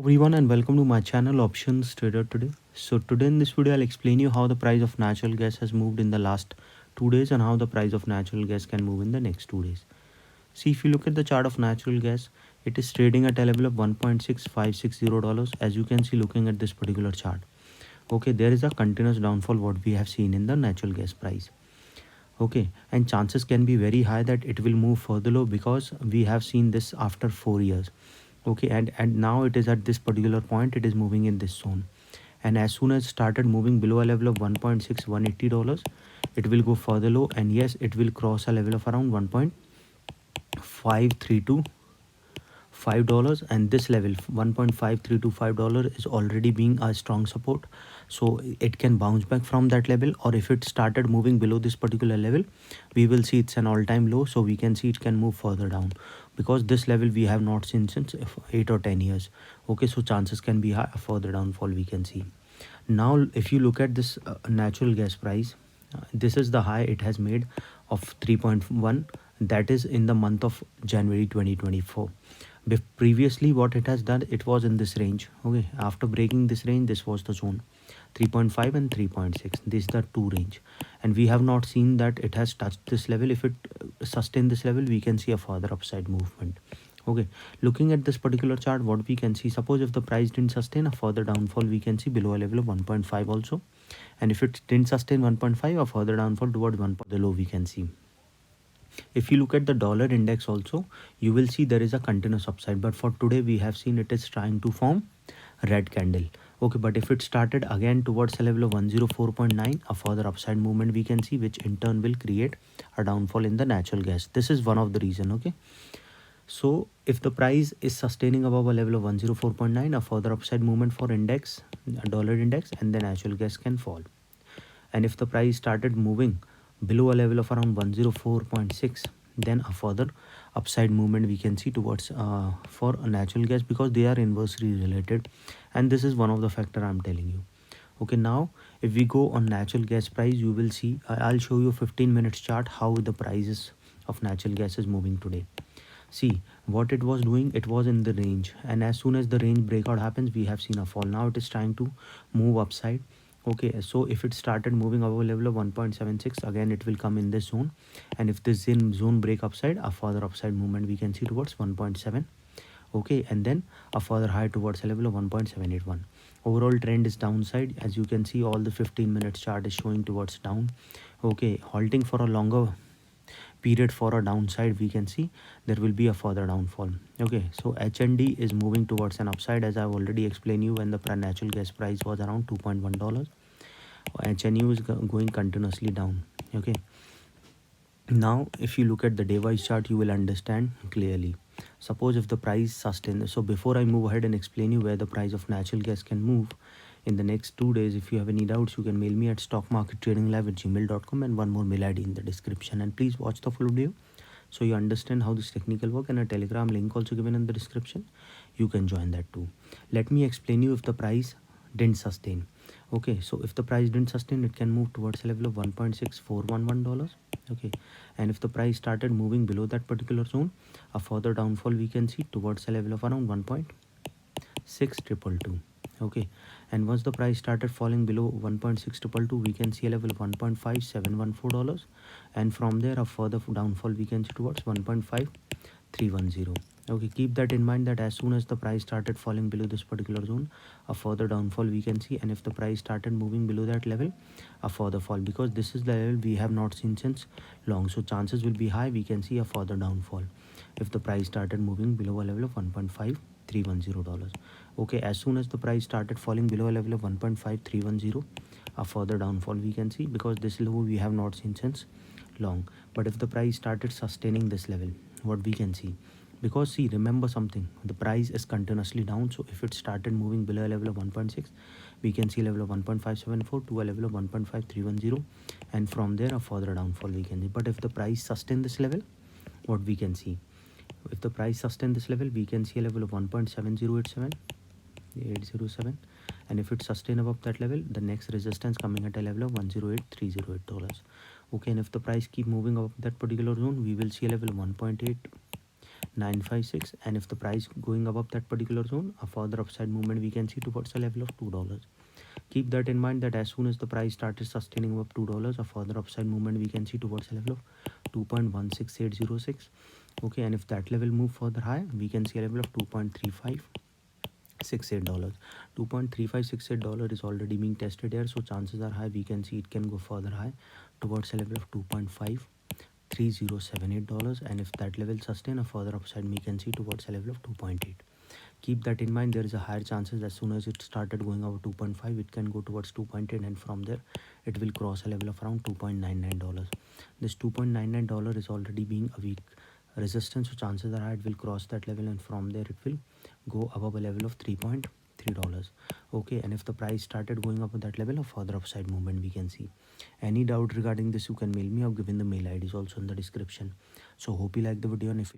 Everyone and welcome to my channel Options Trader Today. So today in this video I'll explain you how the price of natural gas has moved in the last 2 days and how the price of natural gas can move in the next 2 days. See, if you look at the chart of natural gas, it is trading at a level of $1.6560 as you can see looking at this particular chart. Okay, there is a continuous downfall what we have seen in the natural gas price. Okay, and chances can be very high that it will move further low because we have seen this after 4 years. Okay, and now it is at this particular point, it is moving in this zone, and as soon as started moving below a level of $1.6180, it will go further low, and yes, it will cross a level of around 1.532 $5, and this level $1.5325 is already being a strong support, so it can bounce back from that level, or if it started moving below this particular level, we will see it's an all-time low, so we can see it can move further down because this level we have not seen since 8 or 10 years. Okay, so chances can be high further downfall we can see. Now if you look at this natural gas price, this is the high it has made of 3.1, that is in the month of January 2024. Previously what it has done, it was in this range. Okay, after breaking this range, this was the zone 3.5 and 3.6, this is the two range, and we have not seen that it has touched this level. If it sustain this level, we can see a further upside movement. Okay, looking at this particular chart, what we can see, suppose if the price didn't sustain, a further downfall we can see below a level of 1.5 also, and if it didn't sustain 1.5, a further downfall towards 1. The low we can see. If you look at the dollar index also, you will see there is a continuous upside, but for today we have seen it is trying to form red candle. Okay, but if it started again towards a level of 104.9, a further upside movement we can see, which in turn will create a downfall in the natural gas. This is one of the reason. Okay, so if the price is sustaining above a level of 104.9, a further upside movement for index, dollar index, and the natural gas can fall. And if the price started moving below a level of around 104.6, then a further upside movement we can see towards for natural gas, because they are inversely related, and this is one of the factor I'm telling you. Okay, now if we go on natural gas price, you will see I'll show you 15 minutes chart how the prices of natural gas is moving today. See what it was doing, it was in the range, and as soon as the range breakout happens, we have seen a fall. Now it is trying to move upside. Okay, so if it started moving above a level of 1.76, again it will come in this zone, and if this zone break upside, a further upside movement we can see towards 1.7. Okay, and then a further high towards a level of 1.781. Overall trend is downside, as you can see all the 15 minutes chart is showing towards down. Okay, halting for a longer period for a downside, we can see there will be a further downfall. Okay, so HND is moving towards an upside, as I've already explained you when the natural gas price was around $2.1. HNU is going continuously down. Okay, now if you look at the day wise chart, you will understand clearly. Suppose if the price sustains, so before I move ahead and explain you where the price of natural gas can move in the next 2 days, if you have any doubts, you can mail me at stockmarkettradinglive@gmail.com, and one more mail ID in the description. And please watch the full video so you understand how this technical work, and a telegram link also given in the description, you can join that too. Let me explain you if the price didn't sustain. Okay, so if the price didn't sustain, it can move towards a level of $1.6411. Okay, and if the price started moving below that particular zone, a further downfall we can see towards a level of around 1.6222. Okay, and once the price started falling below 1.6222, we can see a level of $1.5714, and from there a further downfall we can see towards 1.5310. Okay, keep that in mind that as soon as the price started falling below this particular zone, a further downfall we can see, and if the price started moving below that level, a further fall, because this is the level we have not seen since long, so chances will be high we can see a further downfall if the price started moving below a level of $1.5310. Okay, as soon as the price started falling below a level of 1.5310, a further downfall we can see, because this low we have not seen since long. But if the price started sustaining this level, what we can see, because see, remember something, the price is continuously down, so if it started moving below a level of 1.6, we can see a level of 1.574 to a level of 1.5310, and from there a further downfall we can see. But if the price sustain this level, what we can see, if the price sustain this level, we can see a level of 1.70807, and if it sustain above that level, the next resistance coming at a level of $108,308. Okay, and if the price keep moving above that particular zone, we will see a level of 1.8 956, and if the price going above that particular zone, a further upside movement we can see towards a level of $2. Keep that in mind that as soon as the price started sustaining above $2, a further upside movement we can see towards a level of 2.16806. Okay, and if that level move further high, we can see a level of $2.3568. $2.3568 is already being tested here, so chances are high we can see it can go further high towards a level of $2.53078, and if that level sustain, a further upside we can see towards a level of 2.8. Keep that in mind. There is a higher chances as soon as it started going over 2.5, it can go towards 2.8, and from there it will cross a level of around $2.99. This $2.99 is already being a weak resistance, so chances are high it will cross that level, and from there it will go above a level of $3.3. Okay, and if the price started going up at that level, a further upside movement we can see. Any doubt regarding this, you can mail me, or given the mail ID is also in the description. So hope you like the video, and if